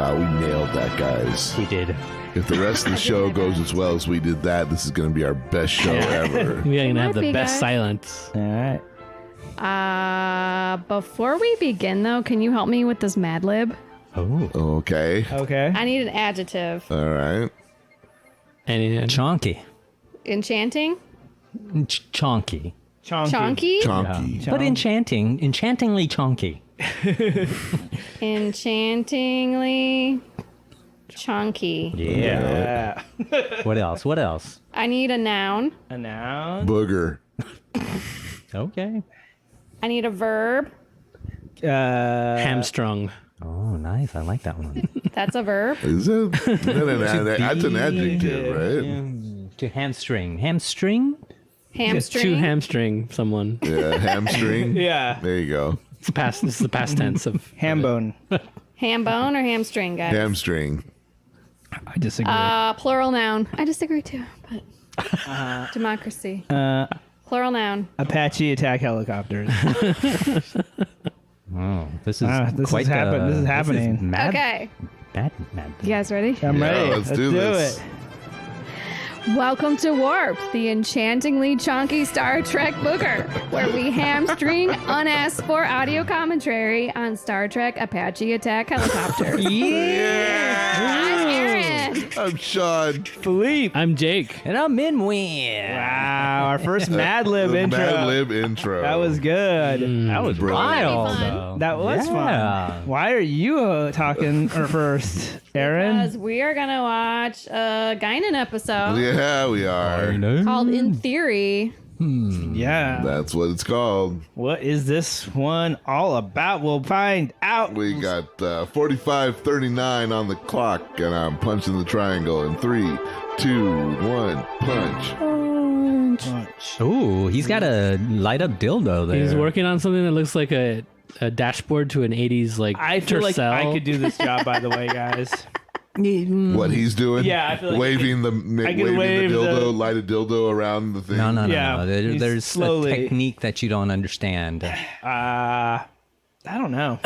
Wow, we nailed that, guys. We did. If the rest of the show goes as well as we did that, this is going to be our best show ever. We're going to have Might be, the best guys. silence. All right. Before we begin, though, can you help me with this Mad Lib? Oh. Okay. Okay. I need an adjective. All right. And Chonky. Enchanting? Chonky. Chonky? Chonky. But enchantingly chonky. Enchantingly chunky. Yeah. What else? I need a noun. A noun. Booger. Okay. I need a verb. hamstrung. Oh, nice. I like that one. That's a verb. Is it? That's an adjective, right? To hamstring. Hamstring? Hamstring. To hamstring someone. Yeah, hamstring. Yeah. There you go. This is the past tense of Ham bone. Ham bone or hamstring, guys? Hamstring. I disagree. Plural noun. I disagree too, but democracy. Plural noun. Apache attack helicopters. Oh, this is This quite is happening. mad. Okay. Mad. You guys ready? I'm Yeah, ready. let's do this. it. Welcome to Warped, the enchantingly chonky Star Trek booger, where we hamstring unasked for audio commentary on Star Trek Apache attack helicopters. I'm Erin. I'm Sean. Philippe. I'm Jake. And I'm in win. Wow, our first Mad Lib The intro. Mad Lib intro. That was good. That was Brilliant. wild. Fun. though. That was Yeah. fun. Why are you talking first, Erin? Because we are going to watch a Guinan episode Yeah, we are. called In Theory. Yeah. That's what it's called. What is this one all about? We'll find out. We got 45:39 on the clock, and I'm punching the triangle in 3, 2, 1, punch. Punch. Ooh, he's got a light up dildo there. He's working on something that looks like a dashboard to an 80s like I feel like Tercel. I could do this job, by the way, guys. What he's doing? Yeah, I feel like waving the waving wave the dildo, the- light a dildo around the thing. No. Yeah, he's There's slowly- a technique that you don't understand. I don't know.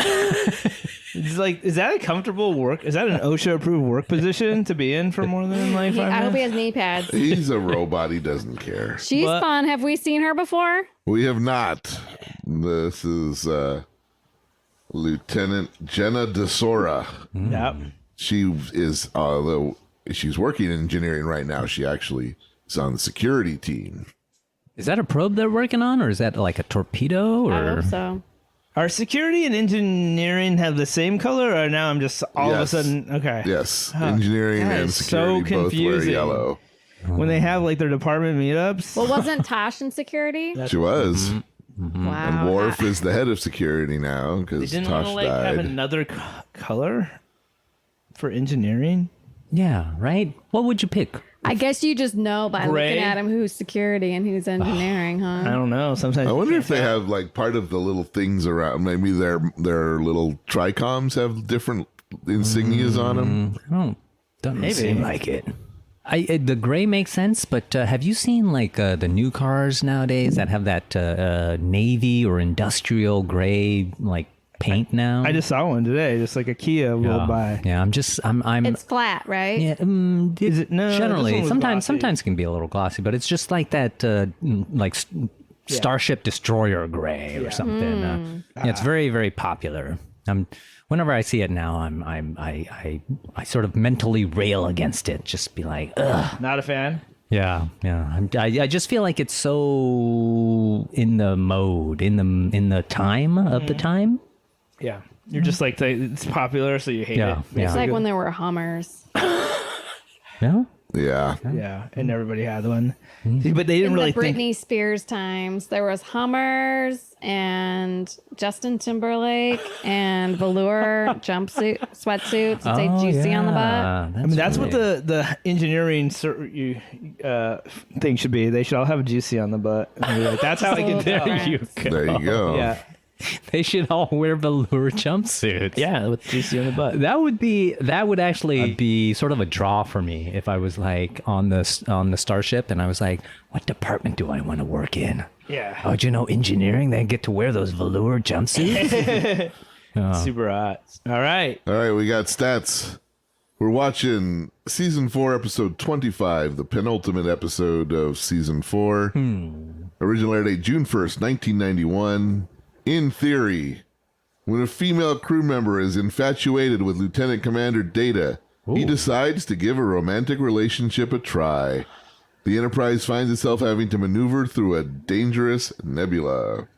It's like, is that a comfortable work? Is that an OSHA approved work position to be in for more than like 5 I hope he minutes? has knee pads. He's a robot. He doesn't care. She's What? fun. Have we seen her before? We have not. This is Lieutenant Jenna DeSora. Yep. She is, although she's working in engineering right now, she actually is on the security team. Is that a probe they're working on, or is that like a torpedo? Or I hope so. Are security and engineering have the same color, or now I'm just all of a Yes. sudden okay? Yes, engineering that and is so security both wear confusing. yellow. When they have like their department meetups. Well, wasn't Tosh in security? She was. Wow. And Worf is the head of security now they because didn't want Tosh to like have died. another color for engineering. yeah, right. What would you pick? I guess you just know by Gray? looking at him who's security and who's engineering, I huh? don't know. Sometimes I you wonder can't if they tell. have like part of the little things around. Maybe their little tricoms have different insignias on them. Doesn't Maybe. seem like it. The gray makes sense, but have you seen like the new cars nowadays that have that navy or industrial gray like paint now? I just saw one today, just like a Kia rolled by. Yeah, I'm It's flat, right? yeah. Is it? No, this Generally, one was sometimes glossy. it can be a little glossy, but it's just like that like Starship Destroyer gray or something. Yeah, it's very very popular. Whenever I see it now, I sort of mentally rail against it. Just be like, ugh. Not a fan. Yeah. I just feel like it's so in the mode, in the time of the time. Yeah, you're just like it's popular, so you hate Yeah, it. yeah. It's like when there were Hummers. Yeah. Yeah. Yeah, and everybody had one, but they didn't In really the think. Britney Spears times, there was Hummers and Justin Timberlake and velour sweatsuits that say juicy on the butt. I mean, that's what the engineering thing should be. They should all have juicy on the butt. And be like, that's how I can tell. There you go. There you go. Yeah, They should all wear velour jumpsuits. yeah, with juicy on the butt. That would actually be sort of a draw for me if I was like on the starship and I was like, what department do I want to work in? Yeah. Oh, do you know engineering? They get to wear those velour jumpsuits. Super hot. All right. All right, we got stats. We're watching season 4, episode 25, the penultimate episode of season 4. Original air date June 1st, 1991. In theory, when a female crew member is infatuated with Lieutenant Commander Data, he decides to give a romantic relationship a try. The Enterprise finds itself having to maneuver through a dangerous nebula.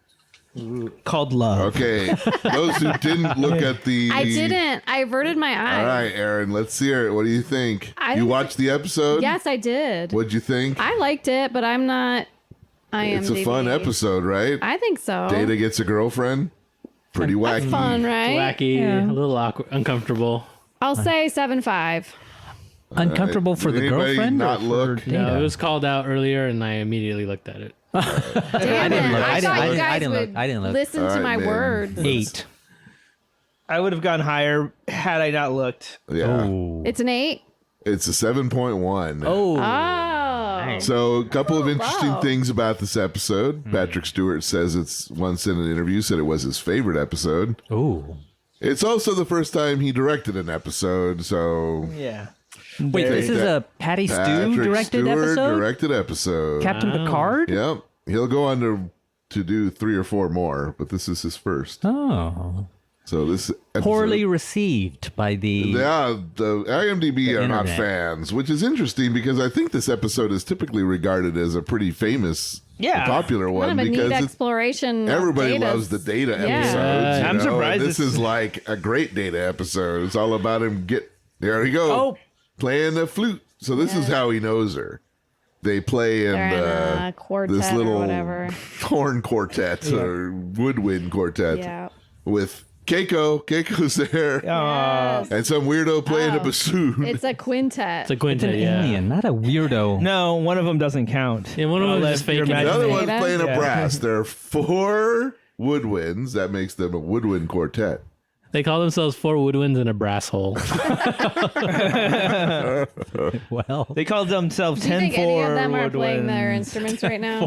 Called love. Okay, those who didn't look at the... I didn't. I averted my eyes. All right, Erin, let's hear it. What do you think? I You didn't- watched the episode? Yes, I did. What'd you think? I liked it, but I'm not IMDb. It's a fun episode, right? I think so. Data gets a girlfriend. Pretty wacky. That's fun, right? Wacky, Yeah. a little awkward, uncomfortable. I'll say 7.5. Uncomfortable for Did the anybody girlfriend? not or look? For No, Data? it was called out earlier, and I immediately looked at it. Damn I didn't it. look. I thought you guys didn't would look. I didn't look. listen All to right, my man. words. 8. I would have gone higher had I not looked. Yeah. Oh. It's an 8. It's a 7.1. Oh. Oh. So, a couple of interesting wow. things about this episode. Patrick Stewart says it's once in an interview said it was his favorite episode. Oh. It's also the first time he directed an episode, so Yeah. Wait, this is a Patty Stew Patrick directed Stewart episode? directed episode. Captain Picard? Yep. He'll go on to do 3 or 4 more, but this is his first. Oh. So this episode, Poorly received by the... Yeah, the IMDb are not internet. fans, which is interesting because I think this episode is typically regarded as a pretty famous, Yeah. popular Kind one of a neat because it's, exploration. of everybody Data's- loves the Data Yeah. episodes. you I'm know, surprised and this it's- is like a great Data episode. It's all about him there you go, Oh. playing the flute. So this is how he knows her. They play in, They're in a quartet this or little whatever. horn quartet or woodwind quartet Yeah. with Keiko. Keiko's there. Yes. And some weirdo playing a bassoon. It's a quintet. It's a It's quintet, an yeah. alien, not a weirdo. No, one of them doesn't count. Yeah, one of them I'll is just let your faking it. The other one's Data? playing a Yeah. brass. There are 4 woodwinds. That makes them a woodwind quartet. They call themselves 4 woodwinds and a brass hole. Well, They called themselves Do you 10 think any of 4 them are playing their woodwinds. instruments right now?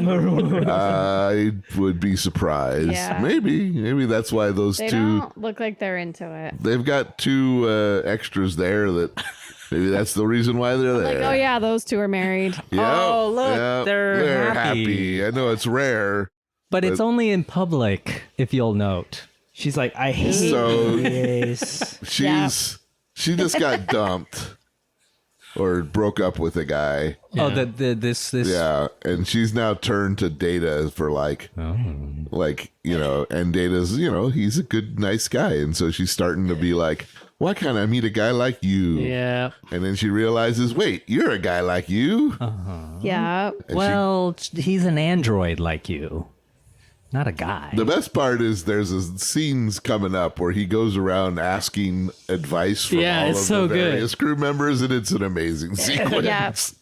I would be surprised. Yeah. Maybe that's why those They 2. don't look like they're into it. They've got 2 extras there that maybe that's the reason why they're there. Like, oh yeah, those 2 are married. Yep, Oh, look, yep, they're happy. I know it's rare. but it's only in public, if you'll note. She's like, I hate So- this. She just got dumped or broke up with a guy. Oh, this. Yeah, and she's now turned to Data for like, and Data's, he's a good, nice guy, and so she's starting to be like, why can't I meet a guy like you? Yeah. And then she realizes, wait, you're a guy like you. Yeah. And Well, he's an android like you, not a guy. the best part is there's scenes coming up where he goes around asking advice from Yeah, all it's of so the good. various crew members, and it's an amazing sequence.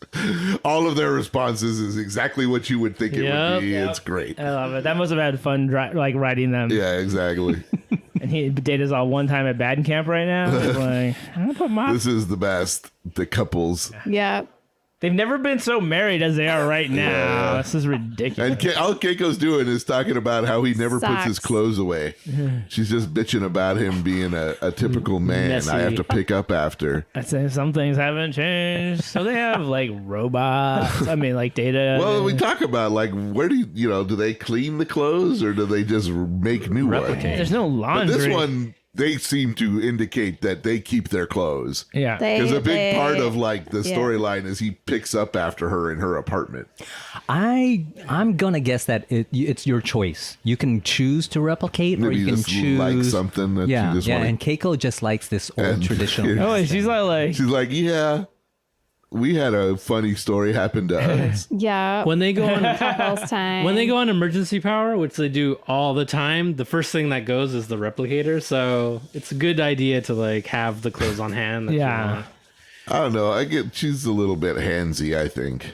All of their responses is exactly what you would think it Yep. would be. Yep. It's great. I love it. That must have had fun, writing them. Yeah, exactly. And Data's all one time at Bad Camp right now. He's like, I'm gonna put my. This is the best. The couples. Yeah. They've never been so married as they are right now. Yeah. This is ridiculous. And all Keiko's doing is talking about how he never puts his Sucks. clothes away. She's just bitching about him being a typical man Messy. I have to pick up after. I'd say some things haven't changed. So they have like robots. I mean, like Data. Well, we talk about like where do do they clean the clothes or do they just make new ones? There's no But laundry. this one, they seem to indicate that they keep their clothes. Yeah. Because a big part of like the yeah. storyline is he picks up after her in her apartment. I'm gonna guess that it's your choice. You can choose to replicate, or Maybe you you can just choose like something that yeah, you just yeah. want. And Keiko just likes this old And- traditional. Oh, she's like, She's like, yeah, we had a funny story happen to us. Yeah. When they go on Couples time. when they go on emergency power, which they do all the time, the first thing that goes is the replicator. So it's a good idea to like have the clothes on hand. that you Yeah. want. I don't know. She's a little bit handsy, I think.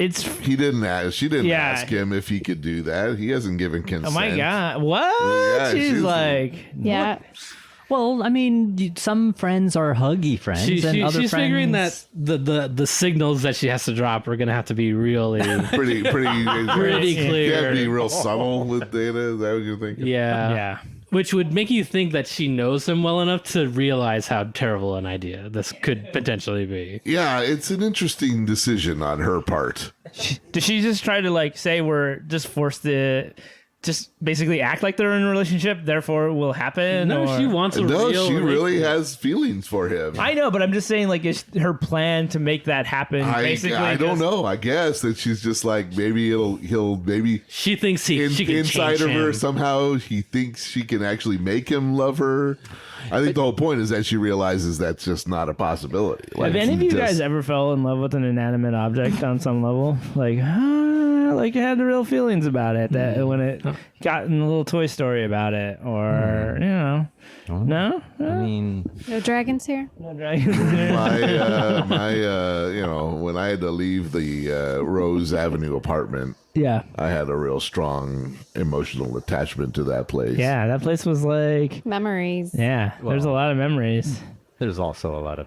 it's. She didn't Yeah. ask him if he could do that. He hasn't given consent. Oh my God. What? Yeah, she's she's- like, Yeah. Well, I mean, some friends are huggy friends, and other she's friends. figuring that the signals that she has to drop are gonna have to be really Pretty pretty You have to be clear. real subtle with Data. Is that what you're thinking? Yeah. yeah. Which would make you think that she knows him well enough to realize how terrible an idea this could potentially be. Yeah, it's an interesting decision on her part. Does she just try to like say we're just forced to just basically act like they're in a relationship, therefore it will happen? No, or... she wants a No, real she really relationship. has feelings for him. I know, but I'm just saying, like, is her plan to make that happen? Basically, I don't just- know. I guess that she's just like, maybe he'll maybe She thinks she can inside change of her him. somehow he thinks she can actually make him love her. I think the whole point is that she realizes that's just not a possibility. Have any of you guys ever fell in love with an inanimate object on some level? Like, like you had the real feelings about it that when it got in a little Toy Story about it, or you know, no, I mean, No dragons here? no dragons. when I had to leave the Rose Avenue apartment, Yeah, I had a real strong emotional attachment to that place. yeah, that place was like, Memories. yeah, there's a lot of memories. there's also a lot of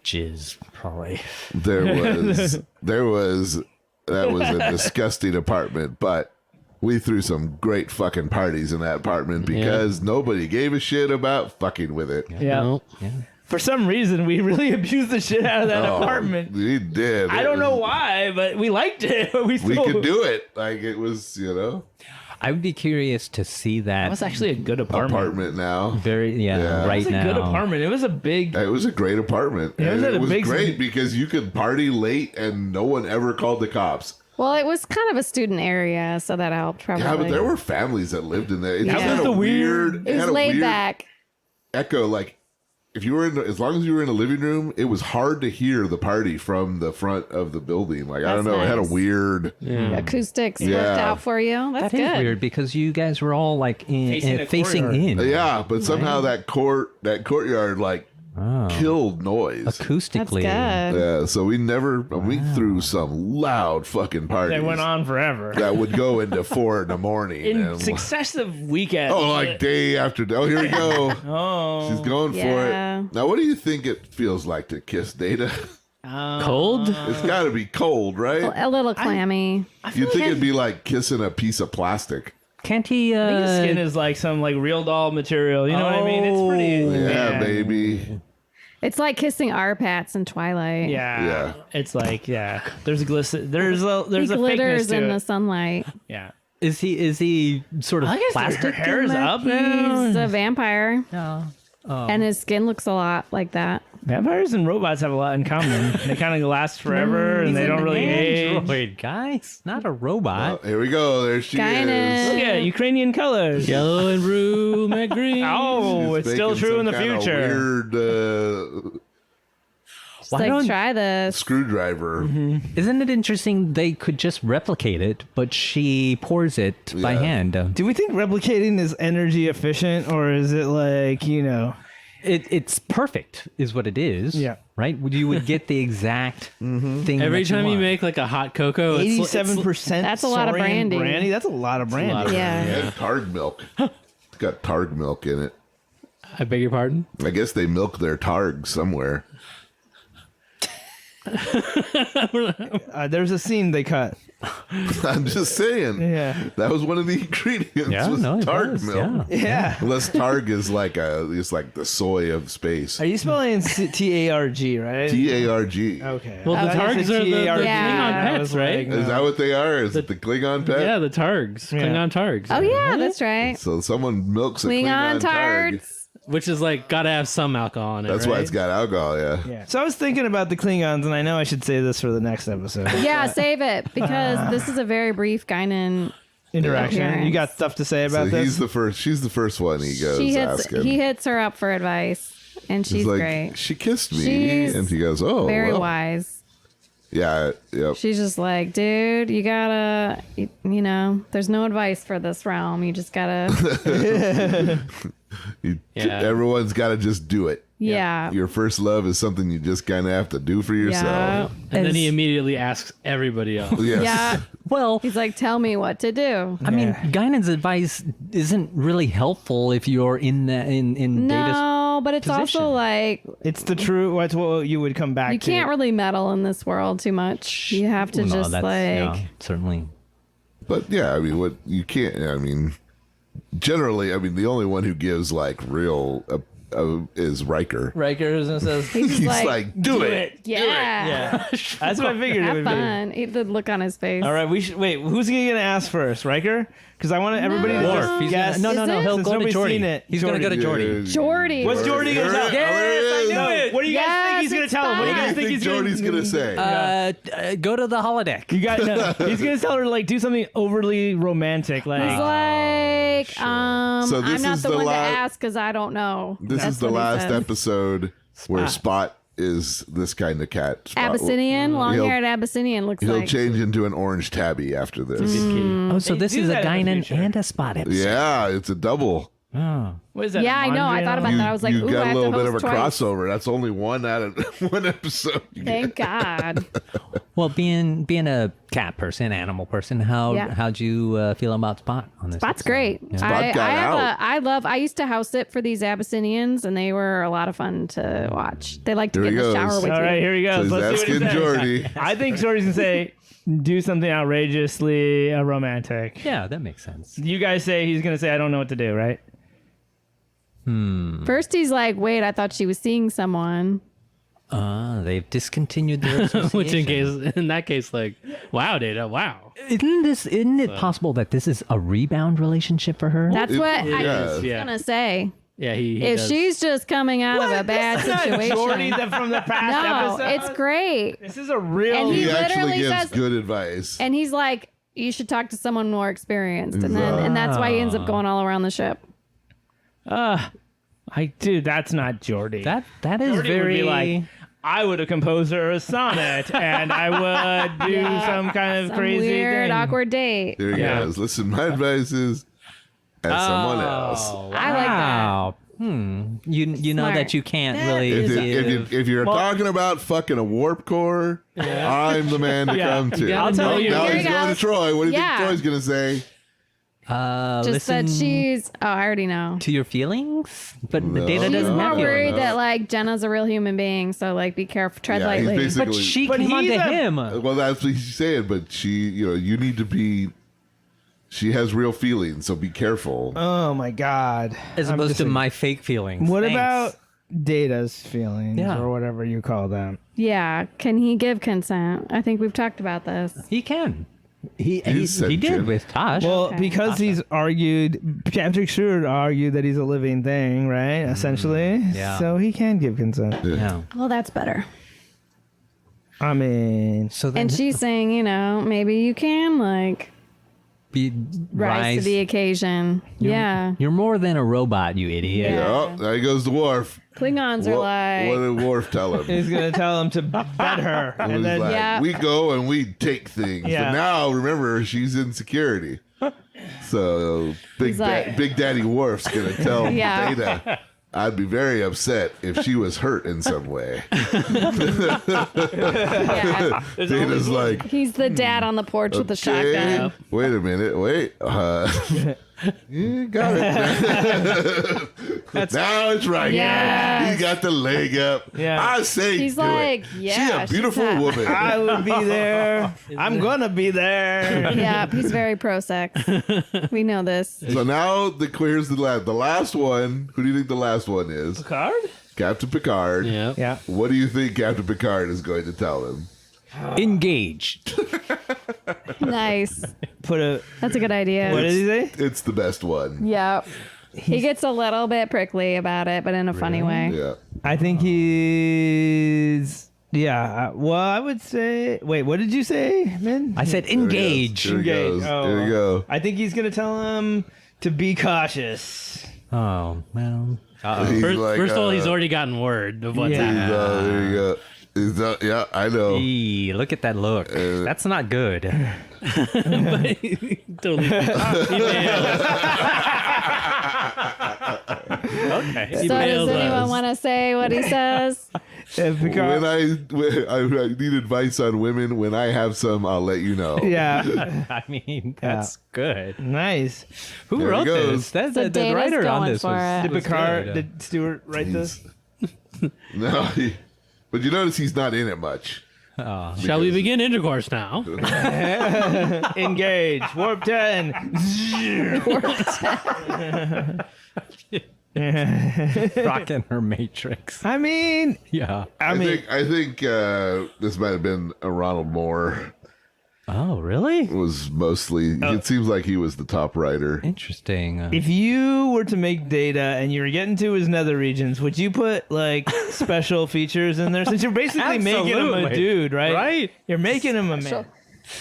jizz, probably. That was a disgusting apartment, but we threw some great fucking parties in that apartment because nobody gave a shit about fucking with it. Yeah. Nope. For some reason, we really abused the shit out of that apartment. We did. I don't know why, but we liked it. But we We still... could do it. Like it was, I would be curious to see That that was actually a good apartment. apartment now. very, Yeah. right It was a now. good apartment. It was a big... It was a great apartment. Yeah, it was And at a it was big- great because you could party late and no one ever called the cops. Well, it was kind of a student area, so that helped probably. Yeah, but there were families that lived in there. It That just was had a the weird. It was had a laid weird back. echo. Like if you were as long as you were in a living room, it was hard to hear the party from the front of the building. Like I don't That's know, it had a nice. weird. Acoustics Yeah. worked out for you. That's That is good. weird because you guys were all like Facing a in. Yeah, but somehow that courtyard like killed noise. That's Acoustically. good. Yeah, so we threw some loud fucking parties They went on forever. that would go into 4 a.m. In and- successive weekends. Oh, like day after day. Oh, here we go. Oh. She's going Yeah. for it. Now, what do you think it feels like to kiss Data? Cold? It's got to be cold, right? A little clammy. You'd think it'd be like kissing a piece of plastic. Can't he? I think his skin is like some like real doll material. You know what I mean? It's pretty. Yeah, baby. It's like kissing our pats in Twilight. Yeah. Yeah. It's like There's a glisten. There's a He fakeness glitters to in it. the sunlight. Yeah. Is he sort of I guess plastic? her hair in is that? up now. He's a vampire, Oh. and his skin looks a lot like that. Vampires and robots have a lot in common. They kind of last forever, and they don't really age. Android, guys, not a robot. Oh, here we go. There she Guinan. is. Look at Ukrainian colors. Yellow and blue, and green. Oh, She's it's still making true some in the kinda future. Weird Just Why like, don't- try this. screwdriver. Isn't it interesting? They could just replicate it, but she pours it by Yeah. hand. Do we think replicating is energy efficient, or is it like, you know? It's perfect, is what it is. Yeah. Right. You would get the exact thing Every that time you want. make like a hot cocoa, it's 87%. That's a lot of brandy. That's a lot of brandy. Yeah. And targ milk. It's got targ milk in it. I beg your pardon? I guess they milk their targ somewhere. There's a scene they cut. I'm just saying. Yeah. That was one of the ingredients. Yeah, was no, it targ was, milk. yeah. Yeah. Unless targ is like it's like the soy of space. Are you spelling T-A-R-G, right? TARG. Okay. Well, the I thought you targs said are the T-A-R-G. Yeah. Klingon I pets, was right? like, Is that what they are? Is it the Klingon pet? Yeah, the targs. Yeah. Klingon targs. Oh yeah, that's right. So someone milks a Klingon Klingon targ. tarts. Which is like, gotta have some alcohol in it. That's why right? it's got alcohol, yeah. Yeah. So I was thinking about the Klingons, and I know I should say this for the next episode. Yeah, save it because this is a very brief Guinan. Interaction. Appearance. You got stuff to say So about this? he's the first. She's the first one. He goes asking. He hits her up for advice, and she's He's like, great. she kissed me, She's and he goes, "Oh, Very well." wise. Yeah, yep. She's just like, dude, you gotta, you know, there's no advice for this realm. You just gotta, Everyone's got to just do it. yeah. Your first love is something you just kind of have to do for Yeah. yourself. And then he It's- immediately asks everybody else. Yes. Yeah. Well, He's like, tell me what to do. I mean, Guinan's advice isn't really helpful if you're in Data's. No, but it's position. also like, It's the true. What's what you would come back you to. can't really meddle in this world too much. You have to No, just that's- like, yeah, certainly. But yeah, I mean, what you can't. I mean, generally, I mean, the only one who gives like real is Riker. Riker says, He's He's like, like, do it. yeah. yeah. That's what I figured it Have would fun. The look on his face. be. All right, we should wait. Who's gonna ask first, Riker? Because I want everybody to No. just Worf, He's guess. gonna, no, Is no, it? he'll Since go to nobody's Geordi. seen it. He's going to go to Geordi. Jordy. What's Geordi gonna tell? Yes, I knew it. What do you guys think he's gonna it's tell him? What do you fine. guys think he's Jordy's gonna say? Go to the holodeck. You got no, he's gonna tell her to like do something overly romantic, like He's like, So this I'm not is the the one to la- ask because I don't know. This That's is the what he last says. episode where Spot is this kind of cat. Spot Abyssinian, long-haired Abyssinian looks He'll like. change into an orange tabby after this. Oh, so They this do is that a in the Guinan future. and a Spot episode. Yeah, it's a double. Oh. what is that? Yeah, I know. I thought about You, that. I was like, you ooh, I got a have little to bit of a host twice. crossover. That's only one out of one episode. You Thank God. Well, being a cat person, animal person, how'd you feel about Spot on this? Spot's episode? great. Yeah. Spot got out. I used to house sit for these Abyssinians, and they were a lot of fun to watch. They like to Here get in he the goes. shower with All you. right, here he So goes. he's Let's see what he asking says. Jordy. I think Jordy's gonna say, do something outrageously romantic. Yeah, that makes sense. You guys say he's gonna say, I don't know what to do, right? First, he's like, "Wait, I thought she was seeing someone." They've discontinued their association. Which in that case, like, wow, Data, wow. Isn't it possible that this is a rebound relationship for her? That's what I yeah. was Yeah. gonna say. Yeah, he If does. she's just coming out of a bad situation, Jordy from the past no, episode. it's great. This is a real. And He He actually literally gives says- good advice. And he's like, "You should talk to someone more experienced," and that's why he ends up going all around the ship. Dude, that's not Jordy. That is Jordy very would be like, I would have composed her a sonnet, and I would do some kind of Some crazy weird, thing. awkward date. Here he Yeah. goes. Listen, my advice is as someone else. I like that. wow. You know Smart. that you can't really If you're talking about fucking a warp core, I'm the man to come to. I'll tell you. Now Here he's he going to goes. Troy. What do you Yeah. think Troy's going to say? Just listen that she's. Oh, I already know. to your feelings, but No, Data She's doesn't more have worried feelings. that like Jenna's a real human being, so like be careful, tread Yeah, he's lightly. basically- But she But came on he's to a- him. Well, that's what he's saying, but she, you need to be. She has real feelings, so be careful. Oh my God. As I'm opposed just to like, my fake feelings. What Thanks. about Data's feelings Yeah. or whatever you call them? Yeah, can he give consent? I think we've talked about this. He can. He sentient. did with Tosh. Well, Okay. because he's argued, Patrick Stewart argued that he's a living thing, right? Essentially. yeah. So he can give consent. yeah. Well, that's better. I mean, So then And she's saying, maybe you can like be, rise to the occasion. Yeah. You're more than a robot, you idiot. Yeah. Oh, there goes the Worf. Klingons are What like, did Worf tell him? he's going to tell him to bet her. It And was then, like, Yeah. we go and we take things. Yeah. But now, remember, she's in security. So He's like- Big Daddy Worf's going to tell Yeah. Data, I'd be very upset if she was hurt in some way. yeah. Data's like, He's the dad on the porch with the okay, shotgun. wait a minute, wait. You got it. Now it's right. Yes. He got the leg up. Yeah. Ah, I say He's do like, it. yeah, She a she's beautiful hot. woman. I will be there. I'm going to be there. Yeah, he's very pro-sex. We know this. So now here's the last one. Who do you think the last one is? Card? Captain Picard. Yeah. Yeah. What do you think Captain Picard is going to tell him? Engaged. Nice. That's a good idea. What did he say? It's the best one. Yep. He gets a little bit prickly about it, but in a funny way. Yeah. I think he's. Yeah. Well, I would say. Wait, what did you say, man? I said engage. Here he goes. Oh. Here we go. I think he's going to tell him to be cautious. Oh, well. He's First, like, first of all, he's already gotten word of what's Yeah. happening. there you go. Yeah, I know. Eee, look at that look. That's not good. Totally. Okay. So does anyone want to say what he says? When I need advice on women, when I have some, I'll let you know. Yeah. I mean, that's good. Nice. Who There he wrote goes. this? That's So the Data's writer on going this for was. it. Did was Picard, good. did Stewart write this? No, but you notice he's not in it much. Shall we begin intercourse now? Engage. Warp 10. Rocking her matrix. I mean, Yeah. I think this might have been a Ronald Moore. Oh, really? Was mostly. It seems like he was the top writer. Interesting. if you were to make Data and you were getting to his nether regions, would you put like special features in there? Since you're basically making him a Absolutely. dude, right? Right. You're making him a man.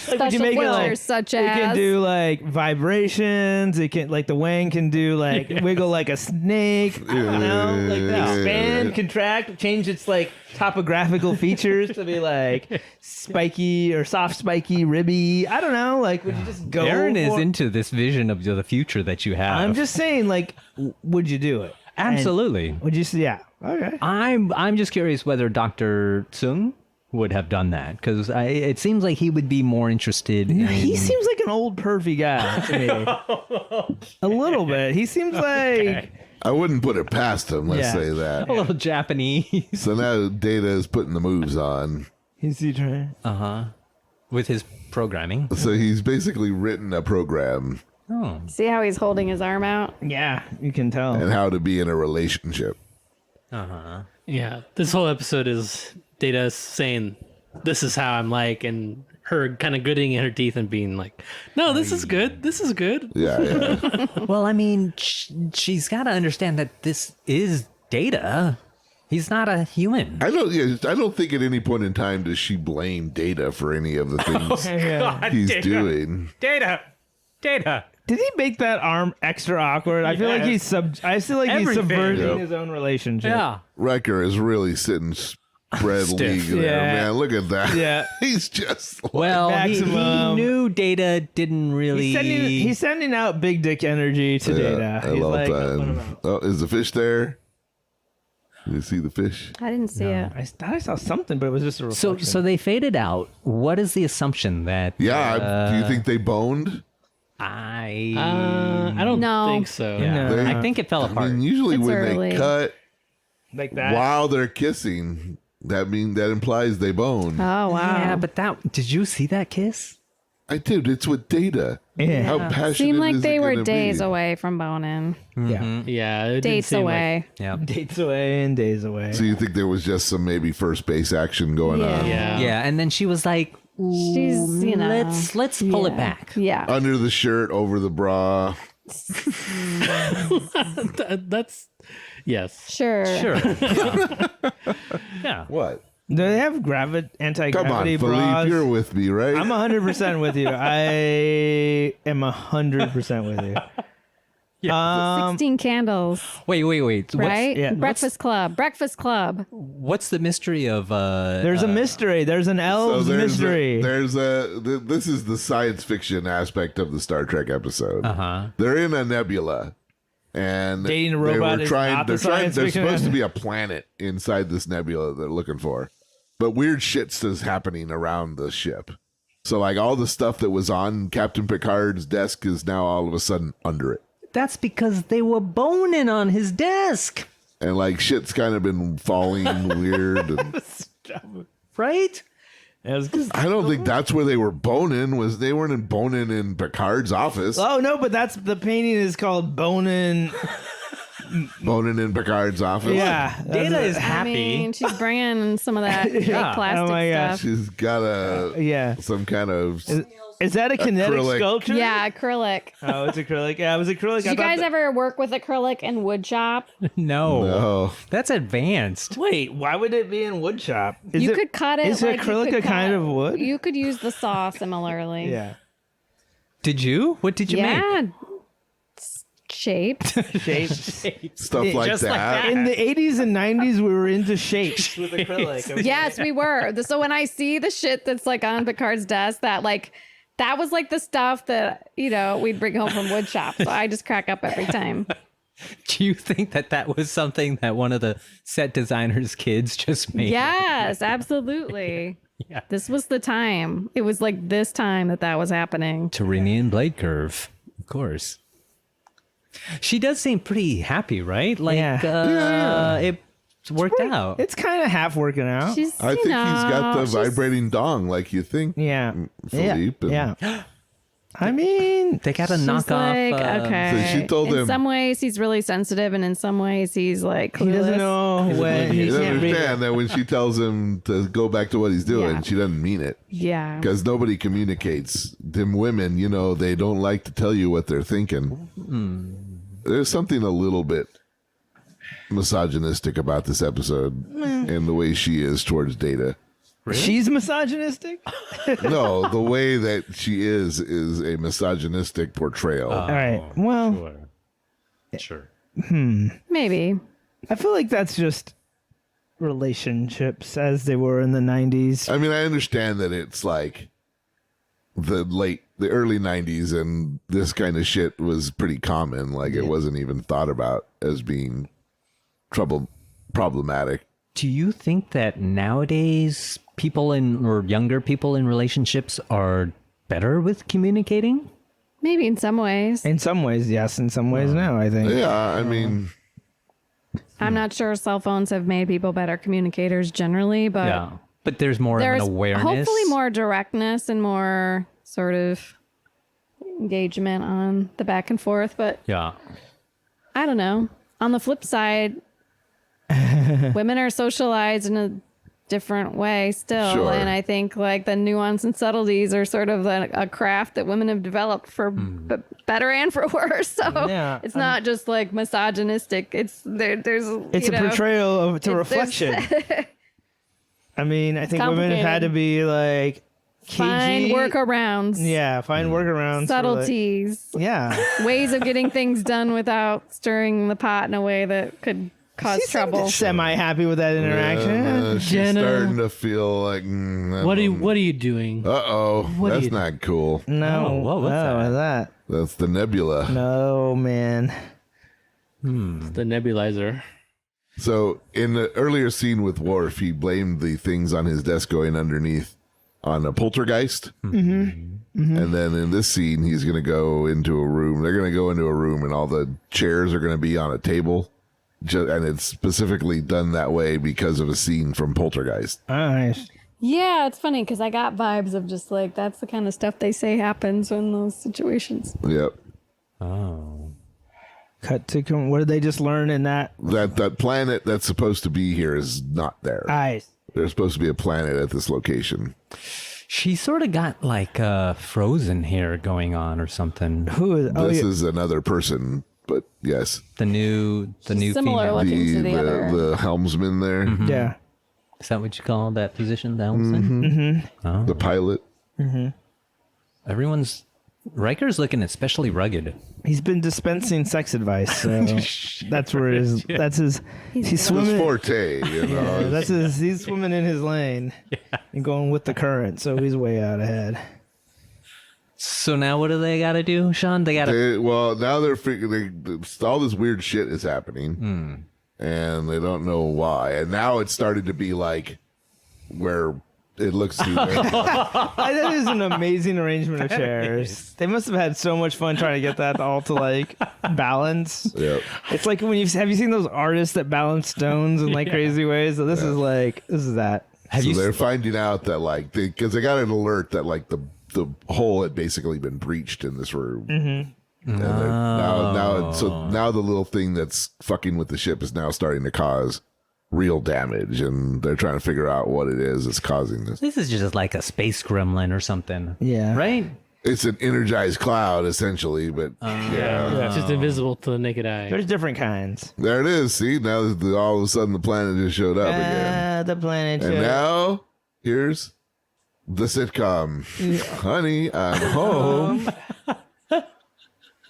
Like, would you Special make it features like such it can as do like vibrations? It can like the wang can do like wiggle like a snake. I don't know, like expand, contract, change its like topographical features to be like spiky or soft, spiky, ribby. I don't know. Like, would you just go? Erin is for- into this vision of the future that you have. I'm just saying, like, would you do it? Absolutely. And would you say, yeah? Okay. I'm just curious whether Dr. Tsung would have done that, because it seems like he would be more interested in... He seems like an old pervy guy to me. A little bit. He seems like I wouldn't put it past him. Let's Yeah. say that. a little Japanese. So now Data is putting the moves on. he's he trying. With his programming. So he's basically written a program Oh. See how he's holding his arm out? Yeah, you can tell. and how to be in a relationship. Yeah, this whole episode is Data saying, "This is how I'm like," and her kind of gritting her teeth and being like, "No, this is good. This is good." Yeah. Well, I mean, she's got to understand that this is Data. He's not a human. I don't think at any point in time does she blame Data for any of the things Yeah. he's doing. Data. Did he make that arm extra awkward? I feel like he's he's Everything. subverting Yep. his own relationship. Yeah. Wrecker is really sitting spread Stiff. league there, Yeah. man. Look at that. Yeah. He's just like, Well, he Maximum. knew Data didn't really... He's sending out big dick energy to Data. a He's long like, time. Oh, is the fish there? You see the fish? I didn't see it. I thought I saw something, but it was just a So, reflection. so they faded out. What is the assumption that... Yeah. Do you think they boned? I don't No. think so. Yeah. They- I think it fell I apart. mean, usually It's when early. they cut like that. while they're kissing, that implies they bone. Oh wow. Yeah, but did you see that kiss? I did. It's with Data. Yeah. How passionate Seemed like is they it were gonna days be? away from boning. Yeah. Yeah, it didn't Dates seem away. Yeah. Dates away and days away. So you think there was just some maybe first base action going on Yeah. Yeah, and then she was like, "Ooh, She's, you know, let's pull it yeah. back." Yeah. under the shirt, over the bra? That's yes. Sure. Sure. Yeah. What? Do they have Come anti-gravity on, bras? Philippe, you're with me, right? I'm 100% with you. I am 100% with you. 16 candles, Wait. right? yeah. Breakfast Club. What's the mystery of There's a mystery. There's an elves mystery. This is the science fiction aspect of the Star Trek episode. They're in a nebula, and Dating a robot they is were not the they're science there's fiction supposed to be a planet inside this nebula they're looking for, but weird shit's is happening around the ship. So like all the stuff that was on Captain Picard's desk is now all of a sudden under it. That's because they were boning on his desk, And like shit's kind of been falling weird. And right? It was 'cause- I don't think that's where they were boning. They weren't boning in Picard's office. oh no, but that's the painting is called Bonin. Boning in Picard's office. Yeah, Data is I happy. mean, she's bringing some of that fake plastic Oh my gosh. stuff. She's got Yeah. some kind of Is that a kinetic Acrylic. sculpture? Yeah, acrylic. Oh, it's acrylic. Yeah, it was acrylic. Did you guys ever work with acrylic in wood shop? No. no. That's advanced. Wait, why would it be in wood shop? Is You it- could cut it. Is like you acrylic could a kind cut- of wood? You could use the saw similarly. Yeah. Did you? What did you make? Yeah. Shaped. Shapes. Stuff like Just like that. that. In the 80s and 90s, we were into shapes with acrylic. Yes, we were. So when I see the shit that's like on Picard's desk, that was like the stuff that, we'd bring home from wood shop. So I just crack up every time. Do you think that was something that one of the set designers' kids just made? Yes, absolutely. Yeah. This was the time. It was like this time that was happening. Turinian blade curve, of course. She does seem pretty happy, right? Like, Yeah. It's worked out. It's kind of half working out. She's, I think he's got the vibrating dong like you think. yeah. Philippe. Yeah. I mean, They got to she's knock like, off. okay. So she told in him- some ways, he's really sensitive, and in some ways, he's like clueless. he doesn't know when He he doesn't can't read. understand that when she tells him to go back to what he's doing, Yeah. she doesn't mean it. Yeah. Because nobody communicates. Them women, they don't like to tell you what they're thinking. There's something a little bit misogynistic about this episode and the way she is towards Data. She's misogynistic. No, the way that she is a misogynistic portrayal. All right. Well, Sure. Maybe. I feel like that's just relationships as they were in the 90s. I mean, I understand that it's like the early 90s and this kind of shit was pretty common. Like it wasn't even thought about as being problematic. Do you think that nowadays or younger people in relationships are better with communicating? Maybe in some ways. In some ways, yes. In some ways, no, I think. Yeah, I mean, I'm not sure cell phones have made people better communicators generally, but Yeah. But there's more of there's an awareness. hopefully more directness and more sort of engagement on the back and forth. But Yeah. I don't know. On the flip side, women are socialized in a different way still. Sure. And I think like the nuance and subtleties are sort of a craft that women have developed for better and for worse. So Yeah, it's not just like misogynistic. It's there's It's a portrayal of it's a reflection. I mean, I think women have had to be like find cagey. workarounds. Yeah, find workarounds. for, like- Subtleties. yeah. Ways of getting things done without stirring the pot in a way that could cause trouble. Semi happy with that interaction. she's Jenna. starting to feel like, What are you doing? uh-oh, What do that's you- not cool. No, Oh, what's what's that? That's the nebula. No, man. The nebulizer. So in the earlier scene with Worf, he blamed the things on his desk going underneath on a poltergeist. And then in this scene, he's going to go into a room. They're going to go into a room and all the chairs are going to be on a table. And it's specifically done that way because of a scene from Poltergeist. Nice. Yeah, it's funny because I got vibes of just like that's the kind of stuff they say happens in those situations. Yep. Oh. Cut to what did they just learn in that? That planet that's supposed to be here is not there. Nice. There's supposed to be a planet at this location. She sort of got like Frozen hair going on or something. Who is? Oh, This yeah. is another person, but yes. The new Similar female. looking to the other. The helmsman there, Yeah. Is that what you call that position, the helmsman? the pilot. Riker's looking especially rugged. He's been dispensing sex advice, so that's where his. That's his. He's His swimming. forte, Yeah, that's his. He's swimming in his lane and going with the current, so he's way out ahead. So now what do they got to do, Sean? They got to... Well, now they're figuring all this weird shit is happening, and they don't know why. And now it's started to be like where it looks too That is an amazing arrangement of chairs. They must have had so much fun trying to get that all to like balance. Yep. It's like when have you seen those artists that balance stones in like crazy ways? So this is that. So they're finding out that like because they got an alert that like the hole had basically been breached in this room. And now the little thing that's fucking with the ship is now starting to cause real damage, and they're trying to figure out what it is that's causing this. This is just like a space gremlin or something. Yeah. Right? It's an energized cloud essentially, but It's just invisible to the naked eye. There's different kinds. there it is. See, now all of a sudden the planet just showed up again, The planet. and now here's the sitcom. Honey, I'm home.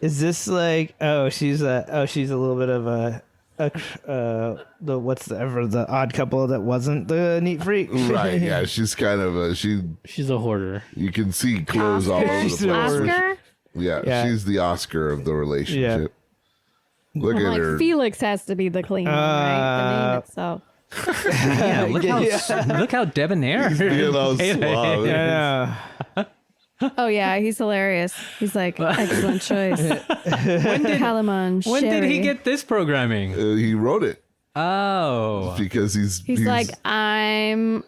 Is this like? Oh, she's a little bit of the odd couple that wasn't the neat freak. Right? Yeah, she's kind of She's a hoarder. You can see clothes all over the She's place. Oscar? Yeah, she's the Oscar of the relationship. Look at Like her. Felix has to be the clean one, right? The name itself. Yeah, look how debonair. Being all suave. Yeah. Oh yeah, he's hilarious. He's like excellent choice. Calamon When did he Sherry. get this programming? He wrote it. Oh. because he's like, I'm.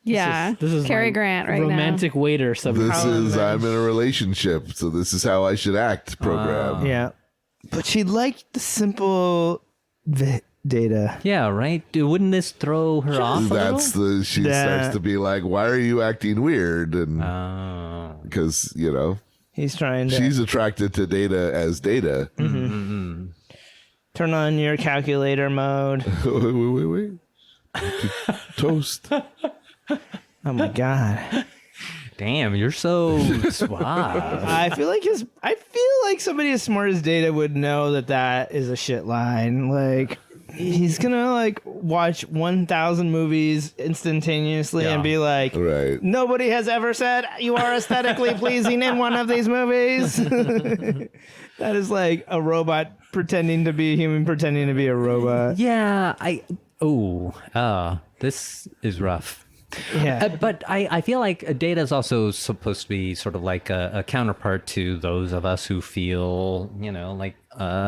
Yeah, This is Cary like Grant right romantic waiter subject. this is I'm in a relationship, so this is how I should act program. Yeah. But she liked the simple data. Yeah, right? Wouldn't this throw her off a That's little? she Yeah. starts to be like, why are you acting weird? And Oh. because He's trying to she's attracted to Data as Data. turn on your calculator mode. wait. Toast. Oh my god. Damn, you're so suave. I feel like somebody as smart as Data would know that is a shit line. Like he's gonna like watch 1,000 movies instantaneously and be like, Right. nobody has ever said you are aesthetically pleasing in one of these movies. That is like a robot pretending to be a human pretending to be a robot. Yeah, this is rough. Yeah. But I feel like Data is also supposed to be sort of like a counterpart to those of us who feel, like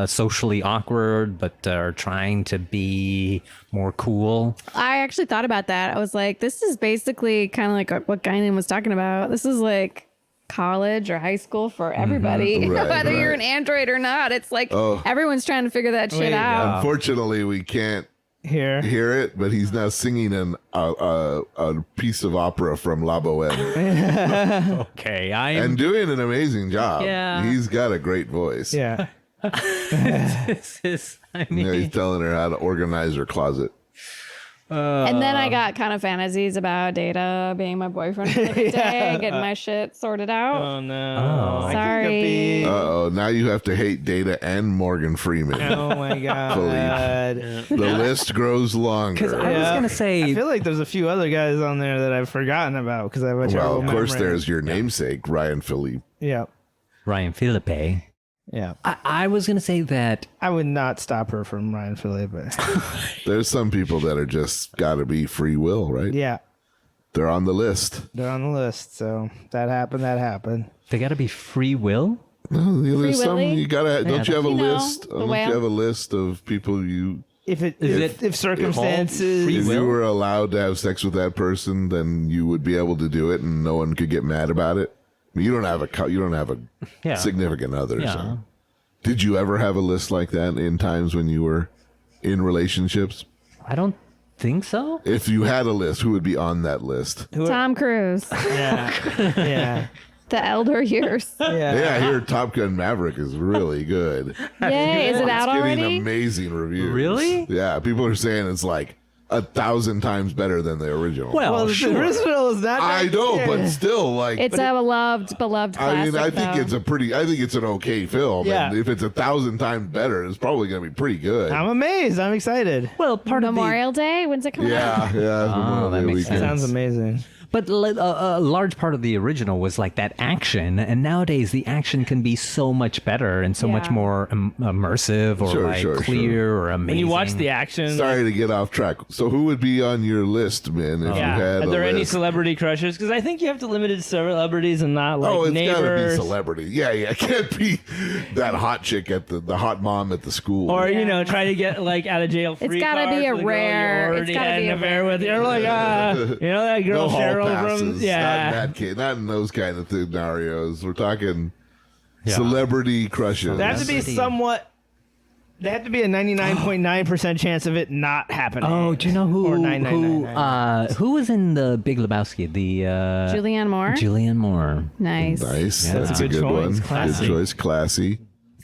socially awkward, but are trying to be more cool. I actually thought about that. I was like, this is basically kind of like what Guinan was talking about. This is like college or high school for everybody, Right, whether you're right. an android or not. It's like everyone's trying to figure that shit out. Unfortunately, we can't Here. hear it, but he's now singing a piece of opera from La Boheme Okay, and doing an amazing job. Yeah. He's got a great voice. Yeah. this is, He's telling her how to organize her closet. And then I got kind of fantasies about Data being my boyfriend for like a day, getting my shit sorted out. Oh no. I Sorry. Uh-oh, now you have to hate Data and Morgan Freeman. Oh my god. The list grows longer. I was Yeah. gonna say, I feel like there's a few other guys on there that I've forgotten about because I have a Well, terrible of course, memory. there's your namesake, Ryan Philippe. Yeah. Ryan Philippe. Yeah. I was gonna say that I would not stop her from Ryan Philippe. There's some people that are just got to be free will, right? Yeah. They're on the list. They're on the list. So that happened. they gotta be free will. No, there's some Willy? you gotta. Don't you have a You know, list? the Don't you whale. have a list of people you? If circumstances Free If will? you were allowed to have sex with that person, then you would be able to do it, and no one could get mad about it. I mean, you don't have a Yeah. significant other. Yeah. So. Did you ever have a list like that in times when you were in relationships? I don't think so. If you had a list, who would be on that list? Tom Cruise, Yeah. Yeah. the elder years. Yeah, I hear Top Gun Maverick is really good. Yay, is it out Getting already? amazing reviews. Really? Yeah, people are saying it's like 1,000 times better than the original. Well, the original is not. I that know, good. but still, like, It's a beloved classic. I mean, I think though. it's an okay film. Yeah. And if it's 1,000 times better, it's probably going to be pretty good. I'm amazed. I'm excited. Well, part Memorial Day. When's it coming out? Yeah. Oh, that makes sense. Sounds amazing. But a large part of the original was like that action, and nowadays the action can be so much better and so much Yeah. more immersive or Sure, clear or amazing. When you watch the action, Sorry to get off track. So who would be on your list, man, if you had are a there any list? celebrity crushes? Because I think you have to limit it to celebrities and not like Oh, it's got to be neighbors. celebrity. Yeah. It can't be that hot chick at the hot mom at the school. Or Yeah. Try to get like out of jail free. It's gotta card be a for the girl you rare- it's already gotta had be an a affair rare- with. You're like, that girl no hall Cheryl passes. from Not in yeah. that case. Not in those kind of scenarios. We're talking celebrity crushes. There has to be somewhat. There have to be a 99.9% chance of it not happening. Oh, do you know Or who 999. who was in the Big Lebowski? The Julianne Moore. Julianne Moore. Nice. Nice. Yeah, That's that's a a good good choice. one. Classy. Good choice. Classy.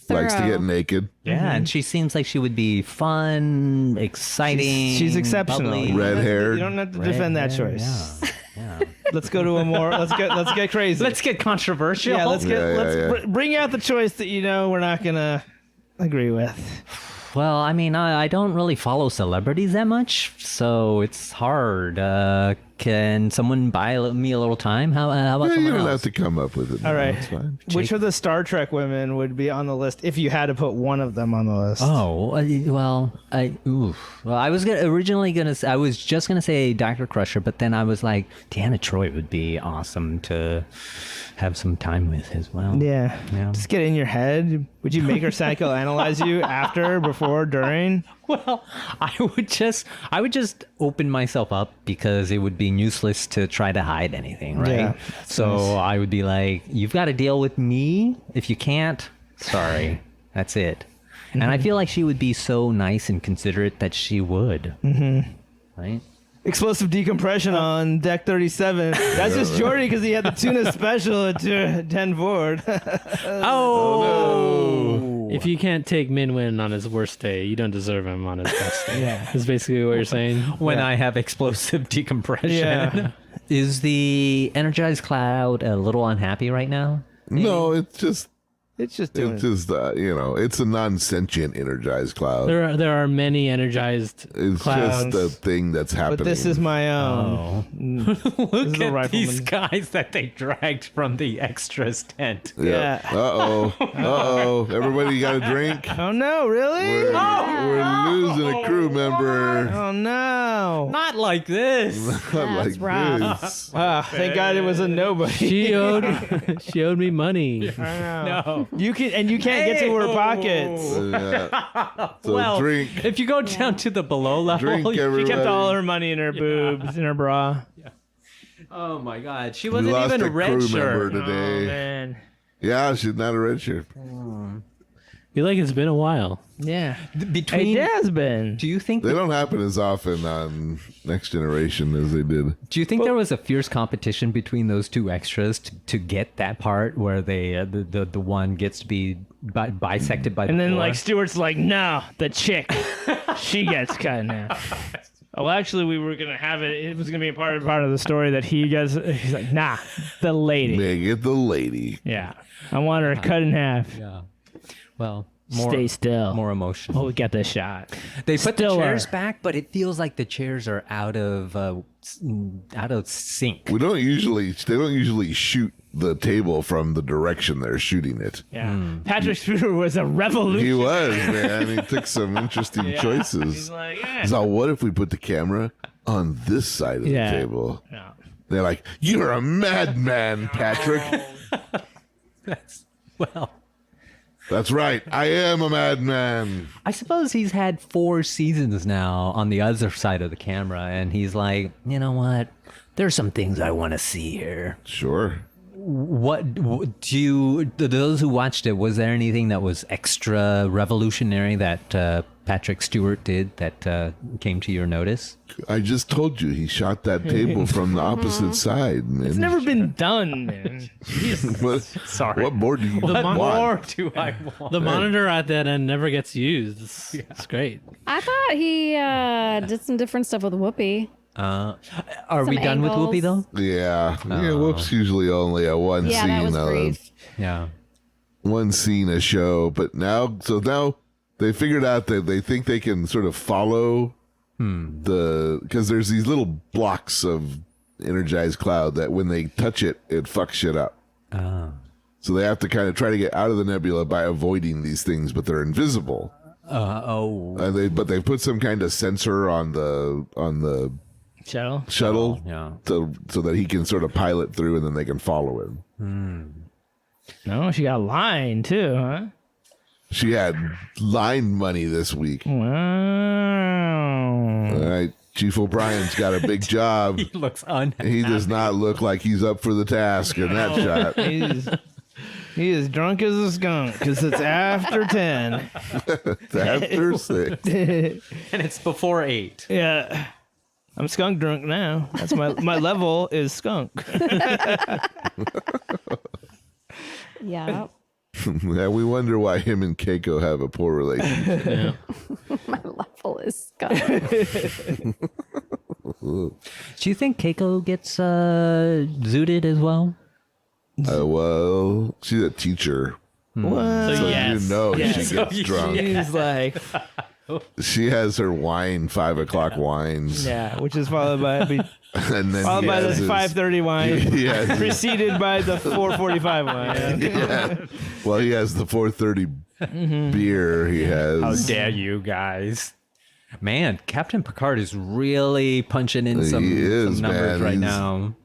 Likes to Thorough. get naked. Yeah, and she seems like she would be fun, exciting. She's exceptional. bubbly. Red hair. You don't have to Red defend that hair, choice. Yeah. Let's go to a more. Let's get crazy. Let's get controversial. yeah. Let's get. Yeah. Bring out the choice that we're not gonna agree with. Well, I mean, I don't really follow celebrities that much, so it's hard. can someone buy me a little time? How about You someone don't have else? to come up with it. All now. right. It's fine. Which of the Star Trek women would be on the list if you had to put one of them on the list? Oh well, I was I was just gonna say Dr. Crusher, but then I was like, Deanna Troi would be awesome to have some time with as well. Yeah. Just get it in your head. Would you make her psychoanalyze you after, before, during? Well, I would just open myself up because it would be useless to try to hide anything, right? Yeah, so nice. I would be like, you've got to deal with me. If you can't, sorry, that's it. And I feel like she would be so nice and considerate that she would. Mm-hmm. Right? Explosive decompression on deck 37. That's just Jordy because he had the tuna special at 10 forward. Oh. If you can't take Minwin on his worst day, you don't deserve him on his best day. Yeah. That's basically what you're saying. When I have explosive decompression. Yeah. Is the energized cloud a little unhappy right now? No, it's just It's just doing it's a non-sentient energized cloud. There are many energized It's clouds. just a thing that's happening. But this is my own. Look a at these rifleman. guys that they dragged from the extras tent. Yeah. Uh-oh. Everybody got a drink? Oh no, really? We're losing a crew member. Oh no. Not like this. Not like rough. this. Thank God it was a nobody. she owed me money. I know. No. You can't get to her pockets. So Well, drink. if you go down to the below level, Drink, She everybody. kept all her money in her boobs, in her bra. oh my God, she We wasn't lost even a a red crew shirt. member Oh today. man. Yeah, she's not a red shirt. Feel like it's been a while. Yeah. Between, It has been. do you think They don't happen as often on Next Generation as they did. Do you think there was a fierce competition between those two extras to get that part where they the one gets to be bisected by the And then floor? like Stewart's like, no, the chick, she gets cut in half. Oh, actually, we were gonna have it. It was gonna be a part of the story that he's like, nah, the lady. Make it the lady. Yeah, I want her cut in half. yeah, well, more, Stay still. more emotional. Oh, we got this shot. They put the Stiller. chairs back, but it feels like the chairs are out of sync. They don't usually shoot the table from the direction they're shooting it. Yeah, Patrick Stewart was a revolution. He was, man. He took some interesting choices. He's like, yeah. So what if we put the camera on this side of Yeah. the table? Yeah. They're like, you're a madman, Patrick. Well, That's right. I am a madman. I suppose he's had 4 seasons now on the other side of the camera, and he's like, you know what? There's some things I want to see here. Sure. Those who watched it, was there anything that was extra revolutionary that Patrick Stewart did that came to your notice? I just told you he shot that table from the opposite side. Man. It's never been done, man. What, Sorry. What more do you The want? More do I want? The monitor at that end never gets used. It's great. I thought he did some different stuff with Whoopi. Are we Some done with angles. Whoopi though? Yeah. Yeah, whoops usually only a one Yeah, scene that was out of brief. Yeah. one scene a show, but now they figured out that they think they can sort of follow because there's these little blocks of energized cloud that when they touch it, it fucks shit up. So they have to kind of try to get out of the nebula by avoiding these things, but they're invisible. And they put some kind of sensor on the shuttle Yeah. so that he can sort of pilot through, and then they can follow him. No, she got a line too, huh? She had line money this week. Wow. All right, Chief O'Brien's got a big job. He looks unhappy. He does not look like he's up for the task in that shot. He is drunk as a skunk because it's after 10. It's after 6. And it's before 8. Yeah. I'm skunk drunk now. That's my level is skunk. Yeah. Yeah, we wonder why him and Keiko have a poor relationship. My level is skunk. Do you think Keiko gets zooted as well? Well, she's a teacher, What? so yes. you know Yes. she gets drunk. He's like, She has her wine, 5 o'clock wines. yeah, which is followed by And then Followed he by the has his- 5:30 wine, he has- preceded by the 4:45 wine. yeah. Well, he has the 4:30 beer. He has. How dare you guys? Man, Captain Picard is really punching in He some is, numbers man. right He's- now.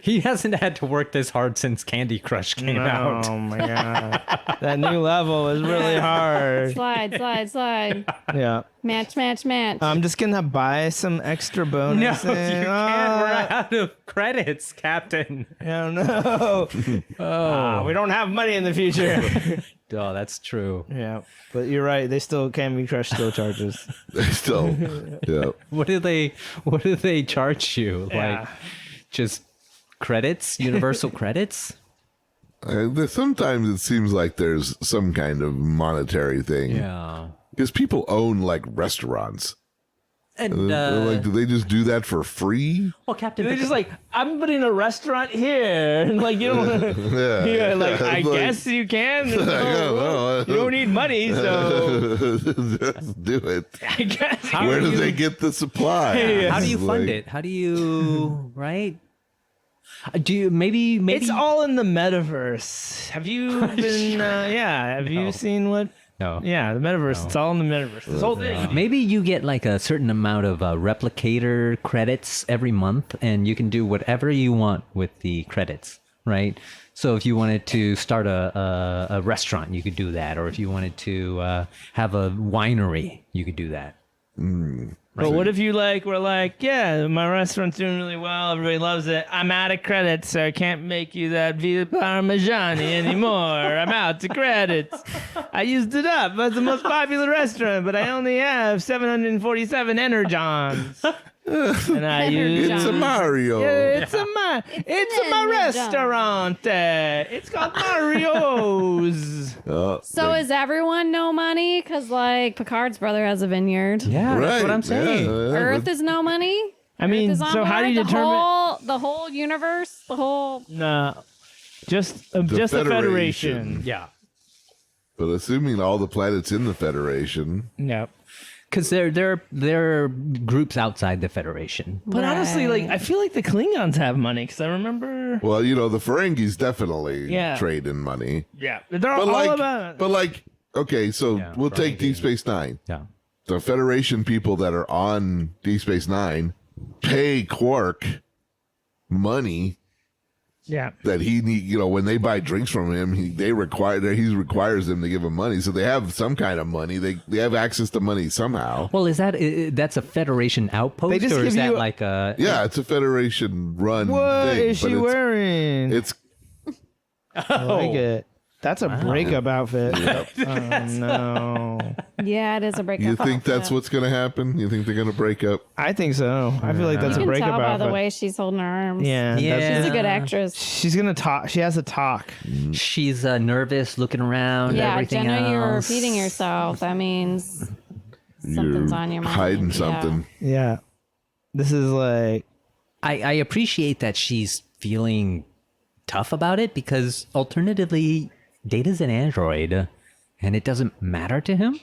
He hasn't had to work this hard since Candy Crush came out. Oh my god, that new level is really hard. Slide. Yeah, Match. I'm just gonna buy some extra No, bonuses. you can't. We're out of credits, Captain. Oh no. We don't have money in the future. Oh, that's true. Yeah, but you're right. They still Candy Crush still charges. Still, yeah. What do they charge you? Yeah. Like just credits, universal credits? Sometimes it seems like there's some kind of monetary thing. Yeah. Because people own like restaurants. And Like, do they just do that for free? well, Captain They're Picard, just like, I'm putting a restaurant here. And like, you don't. Yeah. Yeah, like I Like, guess you can. I don't know. You don't need money, so Just do it. I guess. Where do they get the supply? Yeah. how do you It's fund like- it? How do you right? Do you maybe It's all in the metaverse. Have you been? Have you seen what? no. Yeah, the metaverse. It's all in the metaverse. This whole thing. Maybe you get like a certain amount of replicator credits every month, and you can do whatever you want with the credits, right? So if you wanted to start a restaurant, you could do that, or if you wanted to have a winery, you could do that. But what if you were like, yeah, my restaurant's doing really well, everybody loves it. I'm out of credits, so I can't make you that Villa Parmigiani anymore. I'm out to credits. I used it up as the most popular restaurant, but I only have 747 Energons. And I use It's a Mario. it's my restaurant. It's called Mario's. So is everyone no money? Because like Picard's brother has a vineyard. Yeah, that's what I'm saying. Earth is no money. I mean, Earth is on so how do you board? determine? the whole universe? The whole No, just the Federation. Federation. Yeah. But assuming all the planets in the Federation, Yep. Because they're groups outside the Federation. But honestly, I feel like the Klingons have money because I remember. well, the Ferengis definitely Yeah. trade in money. Yeah, they're But all like, about. okay, so Yeah, we'll take Ferengi. Deep Space Nine. Yeah. The Federation people that are on Deep Space Nine pay Quark money Yeah. that he need. When they buy drinks from him, he requires them to give him money. So they have some kind of money. They have access to money somehow. Well, is that's a Federation outpost, They just or is give that you- like a? Yeah, it's a Federation run What thing. is but she wearing? It's I like it. That's a breakup outfit. Oh no. yeah, it is a breakup. you think outfit. that's what's going to happen? You think they're going to break up? I think so. I feel like that's You a can breakup tell by outfit. the way she's holding her arms. Yeah. Yeah. She's a good actress. She's gonna talk. She has a talk. She's nervous, looking around. Yeah, everything Jenna, you're else. repeating yourself. That means something's You're on your mind. hiding Yeah. something. Yeah. This is like. I appreciate that she's feeling tough about it because alternatively, Data's an android, and it doesn't matter to him.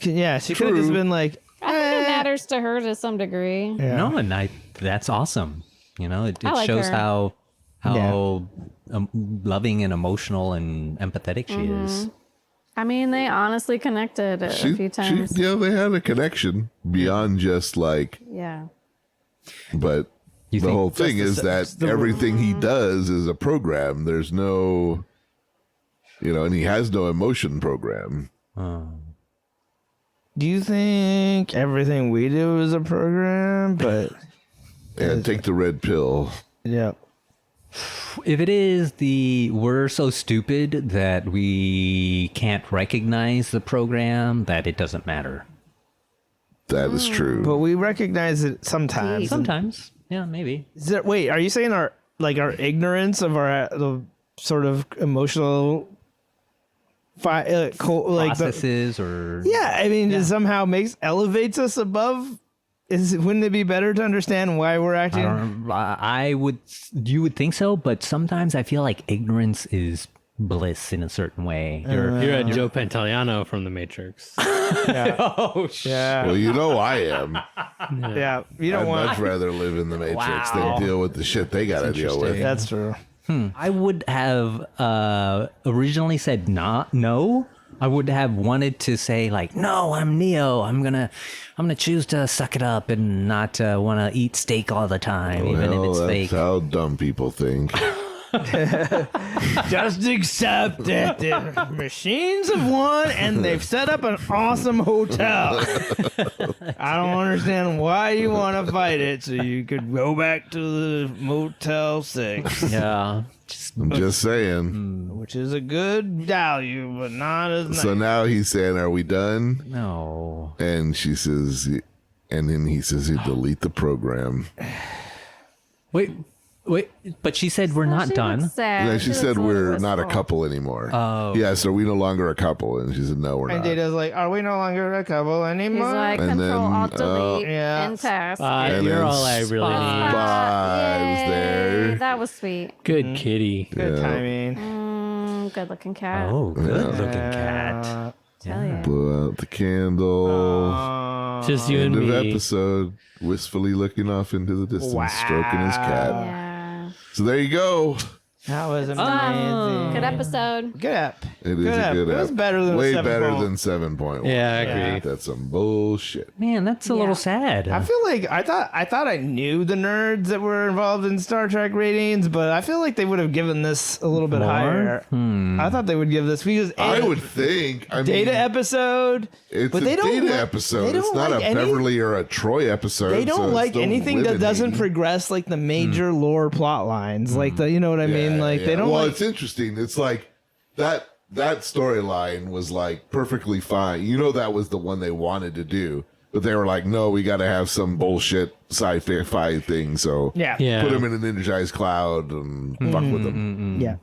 Yeah, she could have just True. been like. I think it matters to her to some degree. Yeah. No, and that's awesome. It I like shows her. how loving and emotional and empathetic she is. I mean, they honestly connected a few times. they had a connection beyond just like, Yeah. but You the think whole thing is that everything he does is a program. There's no, and he has no emotion program. Do you think everything we do is a program? But And take the red pill. yeah. If it is we're so stupid that we can't recognize the program, that it doesn't matter. That is true. But we recognize it sometimes. Sometimes, yeah, maybe. Wait, are you saying our ignorance of the sort of emotional Processes or yeah, I mean, it somehow elevates us above. Wouldn't it be better to understand why we're acting? you would think so, but sometimes I feel like ignorance is bliss in a certain way. You're a Joe Pantoliano from The Matrix. Oh, Yeah. Well, you know I am. Yeah. You don't I'd want. much rather live in the Matrix Wow. than deal with the shit they got to deal with. That's true. I would have originally said no. I would have wanted to say like, no, I'm Neo. I'm gonna choose to suck it up and not want to eat steak all the time, even if it's that's fake. how dumb people think. Just accept that the machines have won and they've set up an awesome hotel. I don't understand why you want to fight it, so you could go back to the Motel 6, Yeah. I'm just saying. which is a good value, but not as nice. So now he's saying, "Are we done?" No. And she says, and then he says, "He delete the program." Wait. But she said we're not She done. looks sad. And then she looks said, a little "We're not a wistful. couple anymore." Oh. Yeah, so we no longer a couple. And she said, "No, we're And not." Data's like, are we no longer a couple He's anymore? like, And Control, then, Alt, Delete, yeah. and Task. And You're then all I really need. Vibes Yay. there. That was sweet. Good kitty. Good Yeah. timing. Good looking cat. Oh, good looking cat. Tell you. Blew out the candle. Just you End and of me. episode. Wistfully looking off into the distance, stroking his cat. Yeah. So there you go. That was amazing. Good episode. Good app. It is Good a app. good It was app. better than way 7 better point. than 7.1. Yeah, I agree. That's some bullshit. Man, that's a little sad. I feel like I thought I knew the nerds that were involved in Star Trek ratings, but I feel like they would have given this a little bit More? higher. I thought they would give this because I would think. I Data mean, episode. it's but a they don't Data like- episode. they It's don't not like a any- Beverly or a Troy episode. They so don't it's like still anything that women doesn't hating. progress like the major lore plot lines, like the you know what I mean. Like Yeah, they yeah. don't Well, like. it's interesting. It's like that storyline was like perfectly fine. You know, that was the one they wanted to do, but they were like, no, we got to have some bullshit sci-fi thing. So Yeah. Yeah. put them in an energized cloud and fuck with them. Yeah.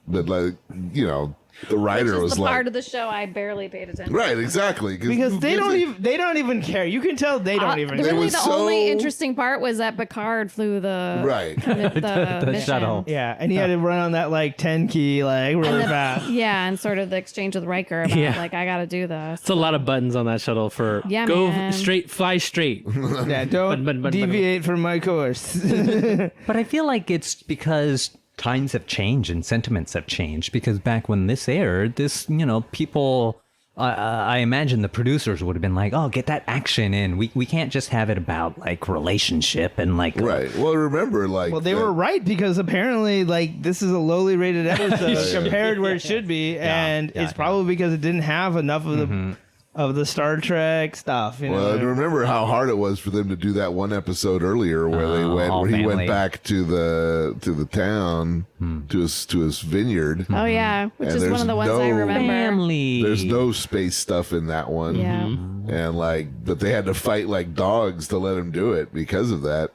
But like, you know, the Which writer is was the like, part of the show I barely paid attention. right, exactly, Because who they gives don't a- even care. You can tell they don't even. They Really, was the only so- interesting part was that Picard flew the Right. the mission. shuttle. Yeah, and he had to run on that like 10 key like really fast. Yeah, and sort of the exchange with Riker about Yeah. like I got to do this. It's a lot of buttons on that shuttle for Yeah, go man. straight, fly straight. Yeah, don't But- deviate from my course. But I feel like it's because times have changed and sentiments have changed. Because back when this aired, people, I imagine the producers would have been like, "Oh, get that action in. We can't just have it about like relationship and like Right. Well, remember, like, Well, they were right because apparently, like, this is a lowly rated episode compared where it should be, and it's probably because it didn't have enough of the Star Trek stuff. You Well, know, and remember how hard it was for them to do that one episode earlier where all he family. went back to the town to his vineyard. Oh yeah, which And is one there's of the ones I no- remember. family. There's no space stuff in that one. Yeah. And but they had to fight like dogs to let him do it because of that.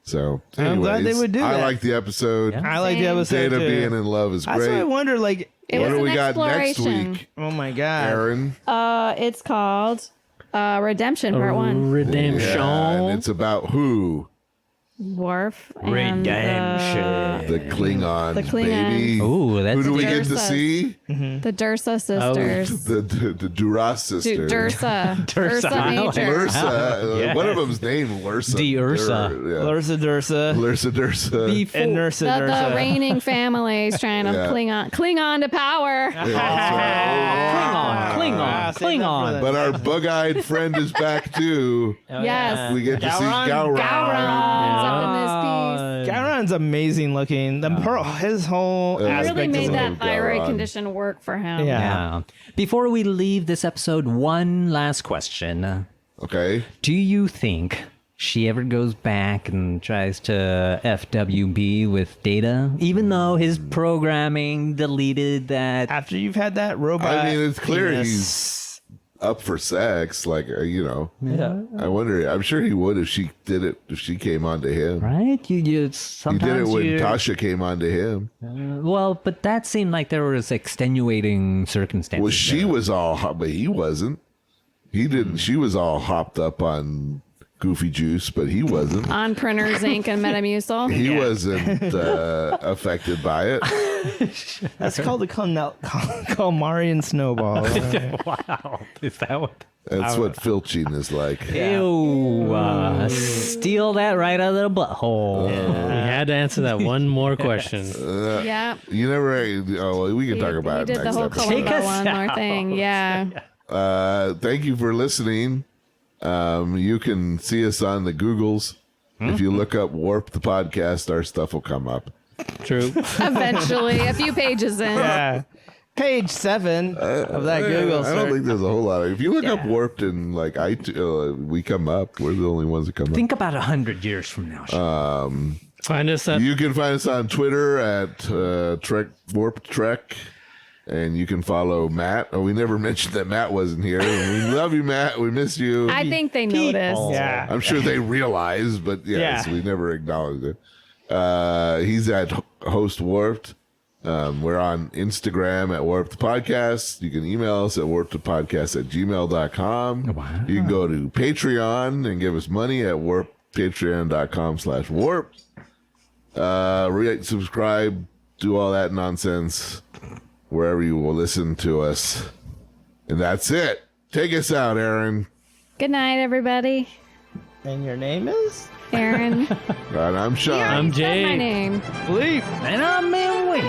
So, I'm glad they anyways, would do I that. like the episode. I like the Same. episode Data too. being in love is That's why I great. wonder, like, It What was do an we got next exploration. week, oh my god, Erin? It's called Redemption Part 1. Redemption. Yeah, and it's about who? Worf and The Klingons, The Klingons. baby. Ooh, that's Who do we the get to Dursas. see? the Dursa sisters. The Duras sisters. Dursa. Ursa I like Major. Lursa. One of them's named Lursa. The Ursa. Lursa Dursa Lursa Dursa. and Nursa The Dursa. reigning families trying to Yeah. cling on to power. Yeah, that's right. Save that for Klingon. the- But our bug-eyed friend is back too. Yes. We get to see Gowron. Gowron. Up in this piece. Gowron's amazing looking. The pearl, his whole He aspect Really made of that Gowron. thyroid condition work for him. Yeah. Yeah. Before we leave this episode, one last question. Okay. Do you think she ever goes back and tries to FWB with Data, even though his programming deleted that? After you've had that robot, I mean, it's clear penis. he's up for sex. Like, Yeah. I wonder. I'm sure he would if she did it. If she came on to him. Right? You He did it sometimes when you. Tasha came on to him. Well, but that seemed like there was extenuating circumstances. Well, she there. was all, but he wasn't. He didn't. She was all hopped up on Goofy Juice, but he wasn't. On Printer's Ink and Metamucil. He wasn't affected by it. That's called the Calmarian snowball. Wow. Is that what? That's what filching is like. Ew. Steal that right out of the butthole. We had to answer that one more question. Yeah. You never. Oh, well, we can talk about We it did next the whole episode. Columbo one more thing. Yeah. Thank you for listening. You can see us on the Googles. If you look up Warp the podcast, our stuff will come up. True. Eventually, a few pages in. Yeah. Page 7 of that Google I don't search. think there's a whole lot. If you look up Warped and like we come up. We're the only ones that come up. Think about 100 years from now. Find us at You can find us on Twitter at Warped Trek. And you can follow Matt. Oh, we never mentioned that Matt wasn't here. We love you, Matt. We miss you. I think they noticed. Yeah. I'm sure they realize, but yes, we never acknowledged it. He's at Host Warped. We're on Instagram at Warped Podcast. You can email us at warpedpodcast@gmail.com. Wow. You can go to Patreon and give us money at patreon.com/warp. Rate, subscribe, do all that nonsense wherever you will listen to us. And that's it. Take us out, Erin. Good night, everybody. And your name is? Erin. And I'm Sean. You already I'm said Jay. my name. Bleep. And I'm in way.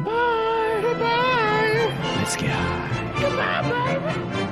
Bye. Bye. Let's go. Goodbye, baby.